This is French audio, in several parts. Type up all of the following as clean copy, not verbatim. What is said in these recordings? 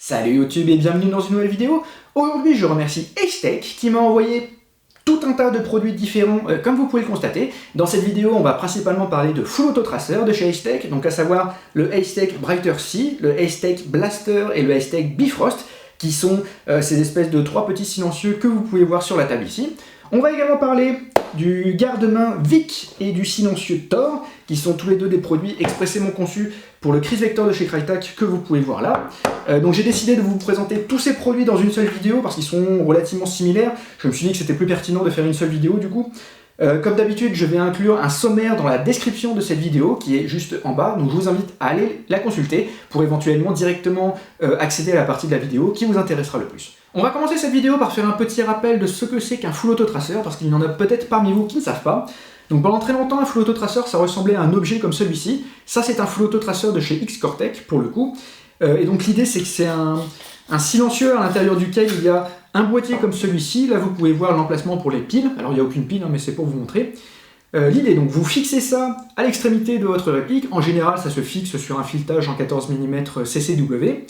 Salut YouTube et bienvenue dans une nouvelle vidéo. Aujourd'hui je remercie Acetech qui m'a envoyé tout un tas de produits différents comme vous pouvez le constater. Dans cette vidéo on va principalement parler de Full Auto Tracer de chez Acetech, donc à savoir le Acetech Brighter C, le Acetech Blaster et le Acetech Bifrost qui sont ces espèces de trois petits silencieux que vous pouvez voir sur la table ici. On va également parler du garde-main Vic et du silencieux Thor, qui sont tous les deux des produits expressément conçus pour le Kriss Vector de chez Krytac que vous pouvez voir là. Donc j'ai décidé de vous présenter tous ces produits dans une seule vidéo parce qu'ils sont relativement similaires. Je me suis dit que c'était plus pertinent de faire une seule vidéo du coup. Comme d'habitude, je vais inclure un sommaire dans la description de cette vidéo qui est juste en bas, donc je vous invite à aller la consulter pour éventuellement directement accéder à la partie de la vidéo qui vous intéressera le plus. On va commencer cette vidéo par faire un petit rappel de ce que c'est qu'un Full Auto Tracer, parce qu'il y en a peut-être parmi vous qui ne savent pas. Donc pendant très longtemps, un Full Auto Tracer, ça ressemblait à un objet comme celui-ci. Ça, c'est un Full Auto Tracer de chez X-Cortec, pour le coup. Et donc l'idée, c'est que c'est un silencieux à l'intérieur duquel il y a un boîtier comme celui-ci. Là, vous pouvez voir l'emplacement pour les piles. Alors, il n'y a aucune pile, hein, mais c'est pour vous montrer. L'idée, donc, vous fixez ça à l'extrémité de votre réplique. En général, ça se fixe sur un filetage en 14 mm CCW.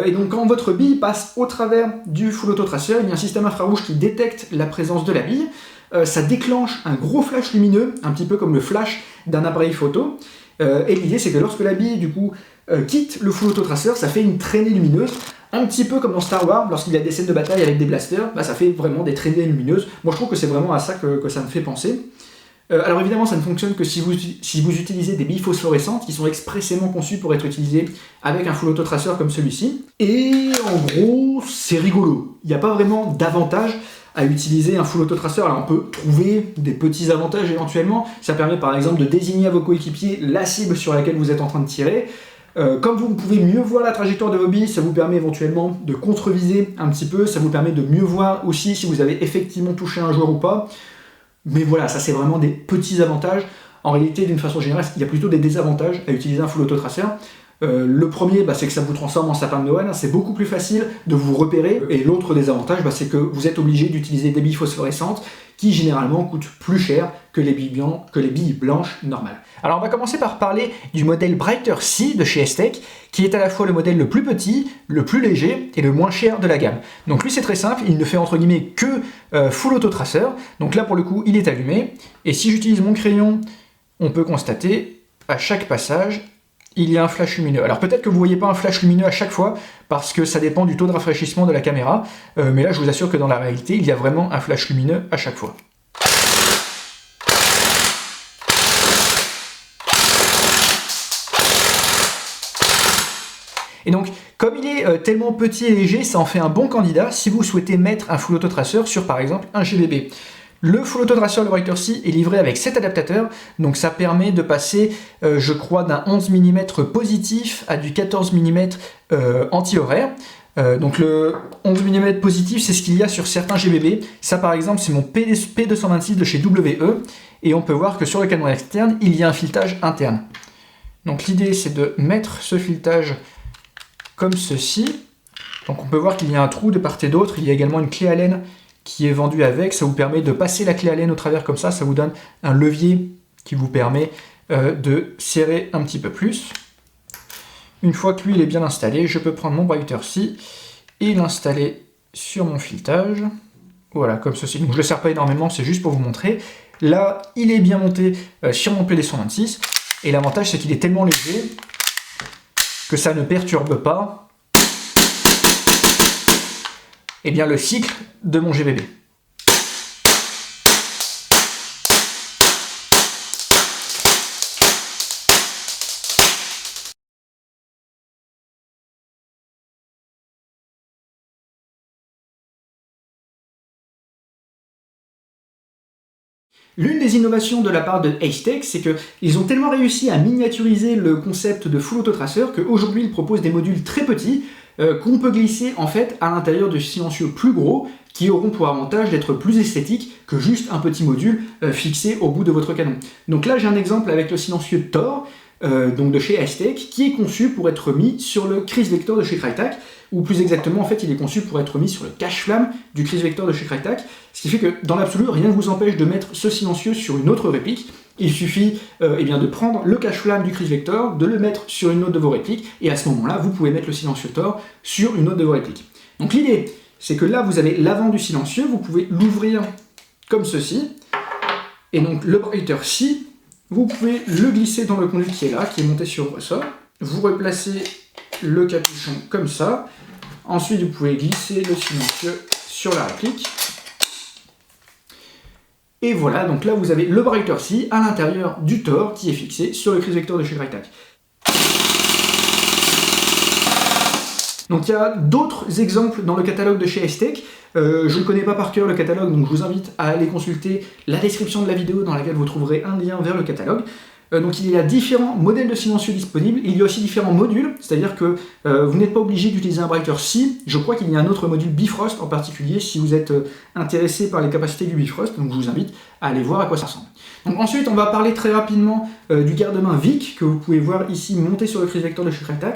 Et donc quand votre bille passe au travers du Full Auto Tracer, il y a un système infrarouge qui détecte la présence de la bille. Ça déclenche un gros flash lumineux, un petit peu comme le flash d'un appareil photo. Et l'idée c'est que lorsque la bille du coup quitte le Full Auto Tracer, ça fait une traînée lumineuse, un petit peu comme dans Star Wars, lorsqu'il y a des scènes de bataille avec des blasters, bah, ça fait vraiment des traînées lumineuses. Moi je trouve que c'est vraiment à ça que ça me fait penser. Alors évidemment, ça ne fonctionne que si vous utilisez des billes phosphorescentes qui sont expressément conçues pour être utilisées avec un Full Auto Tracer comme celui-ci. Et en gros, c'est rigolo. Il n'y a pas vraiment d'avantage à utiliser un Full Auto Tracer. Alors on peut trouver des petits avantages éventuellement. Ça permet par exemple de désigner à vos coéquipiers la cible sur laquelle vous êtes en train de tirer. Comme vous pouvez mieux voir la trajectoire de vos billes, ça vous permet éventuellement de contre-viser un petit peu. Ça vous permet de mieux voir aussi si vous avez effectivement touché un joueur ou pas. Mais voilà, ça c'est vraiment des petits avantages. En réalité, d'une façon générale, il y a plutôt des désavantages à utiliser un Full Auto Tracer. Le premier, c'est que ça vous transforme en sapin de Noël, hein, c'est beaucoup plus facile de vous repérer. Et l'autre désavantage, c'est que vous êtes obligé d'utiliser des billes phosphorescentes qui généralement coûtent plus cher que les billes blanches normales. Alors on va commencer par parler du modèle Brighter C de chez Acetech, qui est à la fois le modèle le plus petit, le plus léger et le moins cher de la gamme. Donc lui c'est très simple, il ne fait entre guillemets que Full Auto Tracer. Donc là pour le coup il est allumé, et si j'utilise mon crayon, on peut constater à chaque passage, il y a un flash lumineux. Alors peut-être que vous ne voyez pas un flash lumineux à chaque fois, parce que ça dépend du taux de rafraîchissement de la caméra, mais là je vous assure que dans la réalité, il y a vraiment un flash lumineux à chaque fois. Et donc, comme il est tellement petit et léger, ça en fait un bon candidat si vous souhaitez mettre un Full Auto Tracer sur par exemple un GBB. Le Full Auto Tracer, le Brighter C, est livré avec 7 adaptateurs, donc ça permet de passer, je crois, d'un 11 mm positif à du 14 mm anti-horaire. Donc le 11 mm positif, c'est ce qu'il y a sur certains GBB. Ça par exemple, c'est mon P226 de chez WE, et on peut voir que sur le canon externe, il y a un filetage interne. Donc l'idée, c'est de mettre ce filetage comme ceci. Donc on peut voir qu'il y a un trou de part et d'autre. Il y a également une clé Allen qui est vendue avec. Ça vous permet de passer la clé Allen au travers comme ça. Ça vous donne un levier qui vous permet de serrer un petit peu plus. Une fois que l'huile est bien installée, je peux prendre mon Brighter C et l'installer sur mon filetage. Voilà, comme ceci. Donc je ne le serre pas énormément, c'est juste pour vous montrer. Là, il est bien monté sur mon PD126. Et l'avantage, c'est qu'il est tellement léger que ça ne perturbe pas le cycle de mon GBB. L'une des innovations de la part de Acetech, c'est qu'ils ont tellement réussi à miniaturiser le concept de Full Auto Tracer qu'aujourd'hui ils proposent des modules très petits qu'on peut glisser en fait à l'intérieur de silencieux plus gros qui auront pour avantage d'être plus esthétiques que juste un petit module fixé au bout de votre canon. Donc là j'ai un exemple avec le silencieux Thor, donc de chez Acetech, qui est conçu pour être mis sur le Kriss Vector de chez Krytac. ou plus exactement, en fait, il est conçu pour être mis sur le cache-flamme du Kriss Vector de chez Crytek, ce qui fait que, dans l'absolu, rien ne vous empêche de mettre ce silencieux sur une autre réplique. Il suffit eh bien, de prendre le cache-flamme du Kriss Vector, de le mettre sur une autre de vos répliques, et à ce moment-là, vous pouvez mettre le silencieux Tor sur une autre de vos répliques. Donc l'idée, c'est que là, vous avez l'avant du silencieux, vous pouvez l'ouvrir comme ceci, et donc le brighter-ci, vous pouvez le glisser dans le conduit qui est là, qui est monté sur le ressort, vous replacez le capuchon comme ça, ensuite vous pouvez glisser le silencieux sur la réplique, et voilà, donc là vous avez le brighter-ci à l'intérieur du Tor qui est fixé sur le Kriss Vector de chez Crytek. Donc il y a d'autres exemples dans le catalogue de chez Ace-Tech. Je ne connais pas par cœur le catalogue, donc je vous invite à aller consulter la description de la vidéo dans laquelle vous trouverez un lien vers le catalogue. Donc il y a différents modèles de silencieux disponibles, il y a aussi différents modules, c'est-à-dire que vous n'êtes pas obligé d'utiliser un brighter-ci, je crois qu'il y a un autre module Bifrost en particulier si vous êtes intéressé par les capacités du Bifrost, donc je vous invite à aller voir à quoi ça ressemble. Donc ensuite on va parler très rapidement du garde-main Vic, que vous pouvez voir ici monté sur le Kriss Vector de chez Crytek.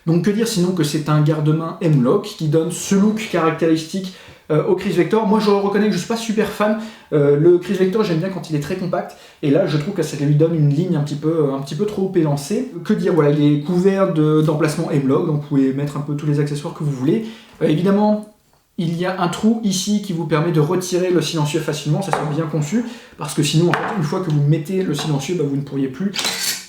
Donc que dire sinon que c'est un garde-main M-Lock qui donne ce look caractéristique au Kriss Vector. Moi je reconnais que je ne suis pas super fan, le Kriss Vector j'aime bien quand il est très compact, et là je trouve que ça lui donne une ligne un petit peu trop élancée. Que dire, voilà, il est couvert d'emplacements M-Lock, donc vous pouvez mettre un peu tous les accessoires que vous voulez. Évidemment, il y a un trou ici qui vous permet de retirer le silencieux facilement, ça c'est bien conçu, parce que sinon en fait, une fois que vous mettez le silencieux, vous ne pourriez plus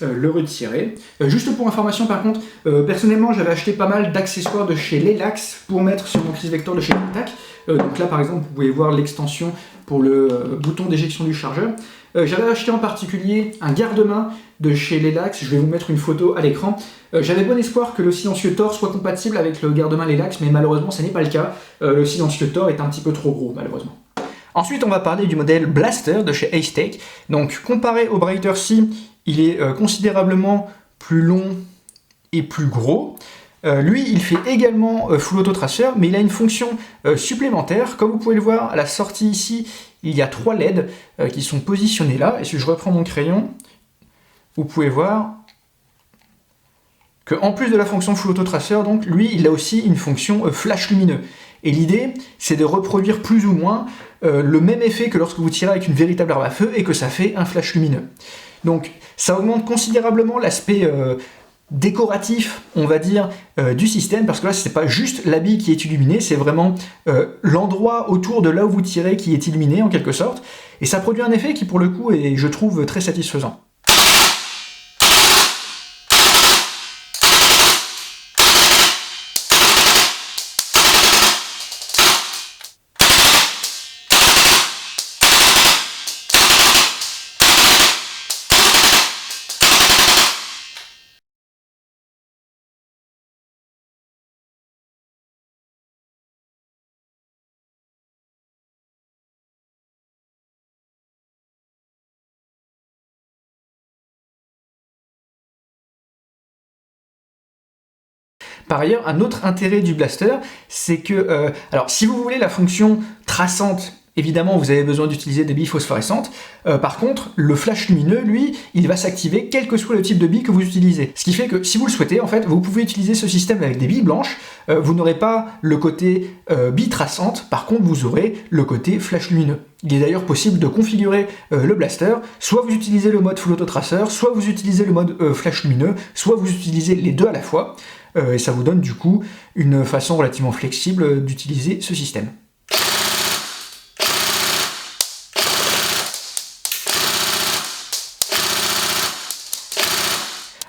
le retirer. Juste pour information par contre, personnellement j'avais acheté pas mal d'accessoires de chez Lelax pour mettre sur mon Kriss Vector de chez Crytek. Donc là par exemple vous pouvez voir l'extension pour le bouton d'éjection du chargeur. J'avais acheté en particulier un garde-main de chez Lelax, je vais vous mettre une photo à l'écran. J'avais bon espoir que le silencieux Tor soit compatible avec le garde-main Lelax, mais malheureusement ce n'est pas le cas. Le silencieux Tor est un petit peu trop gros malheureusement. Ensuite on va parler du modèle Blaster de chez Ace-Tech. Donc comparé au brighter-ci, il est considérablement plus long et plus gros. Lui, il fait également full auto-traceur, mais il a une fonction supplémentaire. Comme vous pouvez le voir, à la sortie ici, il y a 3 LED qui sont positionnés là. Et si je reprends mon crayon, vous pouvez voir qu'en plus de la fonction full auto-traceur, donc, lui, il a aussi une fonction flash lumineux. Et l'idée, c'est de reproduire plus ou moins le même effet que lorsque vous tirez avec une véritable arme à feu et que ça fait un flash lumineux. Donc, ça augmente considérablement l'aspect décoratif, on va dire, du système, parce que là c'est pas juste la bille qui est illuminée, c'est vraiment l'endroit autour de là où vous tirez qui est illuminé en quelque sorte, et ça produit un effet qui pour le coup est, je trouve, très satisfaisant. Par ailleurs, un autre intérêt du blaster, c'est que, alors si vous voulez la fonction traçante, évidemment vous avez besoin d'utiliser des billes phosphorescentes, par contre le flash lumineux, lui, il va s'activer quel que soit le type de bille que vous utilisez. Ce qui fait que si vous le souhaitez, en fait, vous pouvez utiliser ce système avec des billes blanches, vous n'aurez pas le côté bille traçante, par contre vous aurez le côté flash lumineux. Il est d'ailleurs possible de configurer le blaster, soit vous utilisez le mode full auto traceur, soit vous utilisez le mode flash lumineux, soit vous utilisez les deux à la fois, et ça vous donne du coup une façon relativement flexible d'utiliser ce système.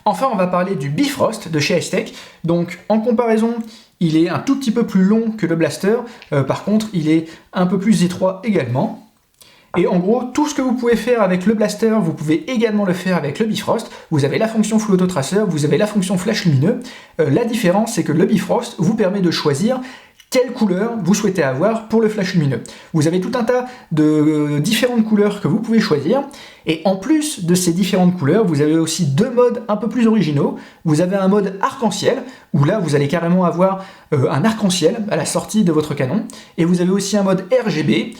Enfin, on va parler du Bifrost de chez Ace-Tech. Donc, en comparaison, il est un tout petit peu plus long que le Blaster. Par contre, il est un peu plus étroit également. Et en gros, tout ce que vous pouvez faire avec le Blaster, vous pouvez également le faire avec le Bifrost. Vous avez la fonction Full Auto Tracer, vous avez la fonction Flash Lumineux. La différence, c'est que le Bifrost vous permet de choisir quelle couleur vous souhaitez avoir pour le flash lumineux. Vous avez tout un tas de différentes couleurs que vous pouvez choisir, et en plus de ces différentes couleurs, vous avez aussi deux modes un peu plus originaux. Vous avez un mode arc-en-ciel, où là vous allez carrément avoir un arc-en-ciel à la sortie de votre canon, et vous avez aussi un mode RGB,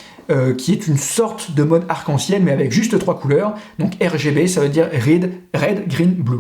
qui est une sorte de mode arc-en-ciel, mais avec juste 3 couleurs. Donc RGB, ça veut dire Red, Green, Blue.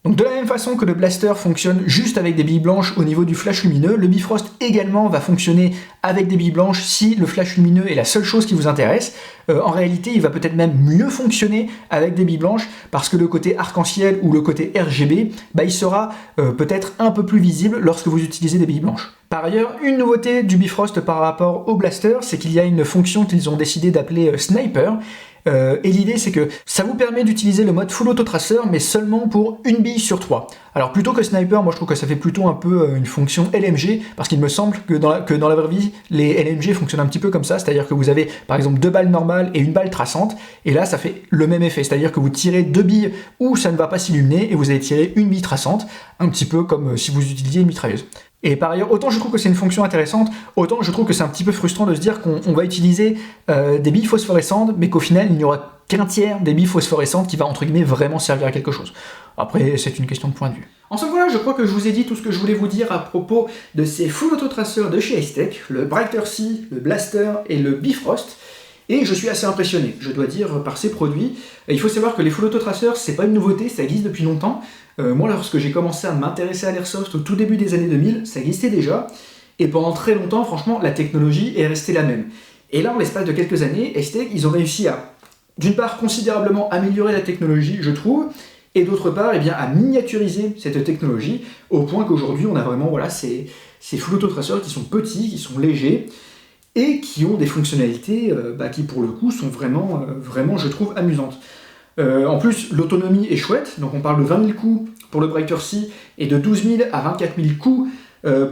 Donc de la même façon que le blaster fonctionne juste avec des billes blanches au niveau du flash lumineux, le Bifrost également va fonctionner avec des billes blanches si le flash lumineux est la seule chose qui vous intéresse. En réalité, il va peut-être même mieux fonctionner avec des billes blanches parce que le côté arc-en-ciel ou le côté RGB, il sera peut-être un peu plus visible lorsque vous utilisez des billes blanches. Par ailleurs, une nouveauté du Bifrost par rapport au blaster, c'est qu'il y a une fonction qu'ils ont décidé d'appeler Sniper. Et l'idée c'est que ça vous permet d'utiliser le mode full auto traceur mais seulement pour une bille sur 3. Alors plutôt que sniper, moi je trouve que ça fait plutôt un peu une fonction LMG parce qu'il me semble que dans la vraie vie les LMG fonctionnent un petit peu comme ça, c'est-à-dire que vous avez par exemple 2 balles normales et une balle traçante et là ça fait le même effet, c'est-à-dire que vous tirez 2 billes où ça ne va pas s'illuminer et vous allez tirer une bille traçante, un petit peu comme si vous utilisiez une mitrailleuse. Et par ailleurs, autant je trouve que c'est une fonction intéressante, autant je trouve que c'est un petit peu frustrant de se dire qu'on va utiliser des billes phosphorescentes, mais qu'au final, il n'y aura qu'un tiers des billes phosphorescentes qui va, entre guillemets, vraiment servir à quelque chose. Après, c'est une question de point de vue. En somme, voilà, je crois que je vous ai dit tout ce que je voulais vous dire à propos de ces full auto traceurs de chez Acetec, le Brighter C, le Blaster et le Bifrost. Et je suis assez impressionné, je dois dire, par ces produits. Et il faut savoir que les full auto traceurs, c'est pas une nouveauté, ça existe depuis longtemps. Moi, lorsque j'ai commencé à m'intéresser à l'airsoft au tout début des années 2000, ça existait déjà. Et pendant très longtemps, franchement, la technologie est restée la même. Et là, en l'espace de quelques années, Acetec, ils ont réussi à, d'une part, considérablement améliorer la technologie, je trouve, et d'autre part, à miniaturiser cette technologie, au point qu'aujourd'hui, on a vraiment ces full auto traceurs qui sont petits, qui sont légers, et qui ont des fonctionnalités qui, pour le coup, sont vraiment, je trouve, amusantes. En plus, l'autonomie est chouette, donc on parle de 20 000 coups pour le Brighter C et de 12 000 à 24 000 coups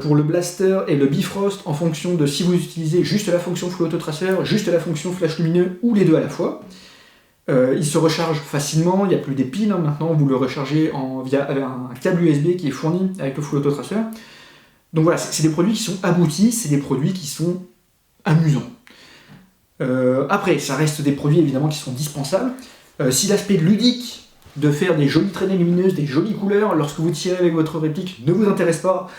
pour le Blaster et le Bifrost en fonction de si vous utilisez juste la fonction full auto traceur, juste la fonction flash lumineux ou les deux à la fois. Il se recharge facilement, il n'y a plus des piles maintenant, vous le rechargez via un câble USB qui est fourni avec le full auto traceur. Donc voilà, c'est des produits qui sont aboutis, c'est des produits qui sont amusants. Après, ça reste des produits évidemment qui sont dispensables. Si l'aspect ludique de faire des jolies traînées lumineuses, des jolies couleurs lorsque vous tirez avec votre réplique ne vous intéresse pas,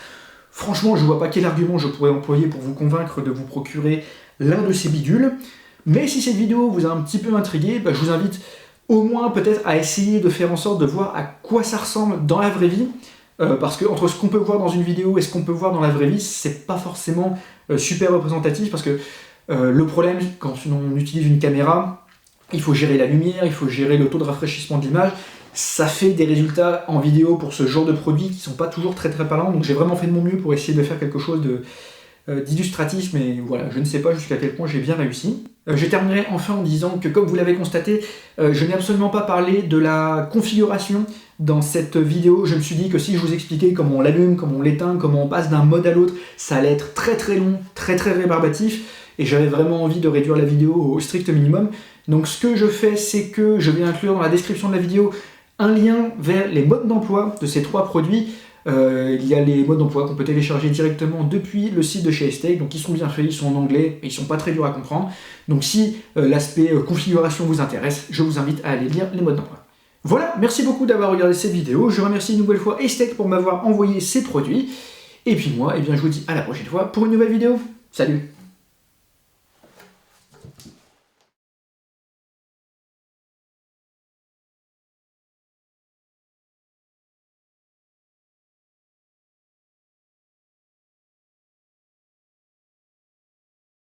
franchement je vois pas quel argument je pourrais employer pour vous convaincre de vous procurer l'un de ces bidules. Mais si cette vidéo vous a un petit peu intrigué, je vous invite au moins peut-être à essayer de faire en sorte de voir à quoi ça ressemble dans la vraie vie. Parce que entre ce qu'on peut voir dans une vidéo et ce qu'on peut voir dans la vraie vie, c'est pas forcément super représentatif parce que le problème quand on utilise une caméra, il faut gérer la lumière, il faut gérer le taux de rafraîchissement de l'image. Ça fait des résultats en vidéo pour ce genre de produits qui sont pas toujours très parlants, donc j'ai vraiment fait de mon mieux pour essayer de faire quelque chose d'illustratif, mais voilà, je ne sais pas jusqu'à quel point j'ai bien réussi. Je terminerai enfin en disant que, comme vous l'avez constaté, je n'ai absolument pas parlé de la configuration dans cette vidéo. Je me suis dit que si je vous expliquais comment on l'allume, comment on l'éteint, comment on passe d'un mode à l'autre, ça allait être très long, très rébarbatif, et j'avais vraiment envie de réduire la vidéo au strict minimum. Donc ce que je fais, c'est que je vais inclure dans la description de la vidéo un lien vers les modes d'emploi de ces 3 produits. Il y a les modes d'emploi qu'on peut télécharger directement depuis le site de chez Acetec, donc ils sont bien faits, ils sont en anglais, et ils sont pas très durs à comprendre. Donc si l'aspect configuration vous intéresse, je vous invite à aller lire les modes d'emploi. Voilà, merci beaucoup d'avoir regardé cette vidéo, je remercie une nouvelle fois Acetec pour m'avoir envoyé ces produits, et puis moi, je vous dis à la prochaine fois pour une nouvelle vidéo. Salut!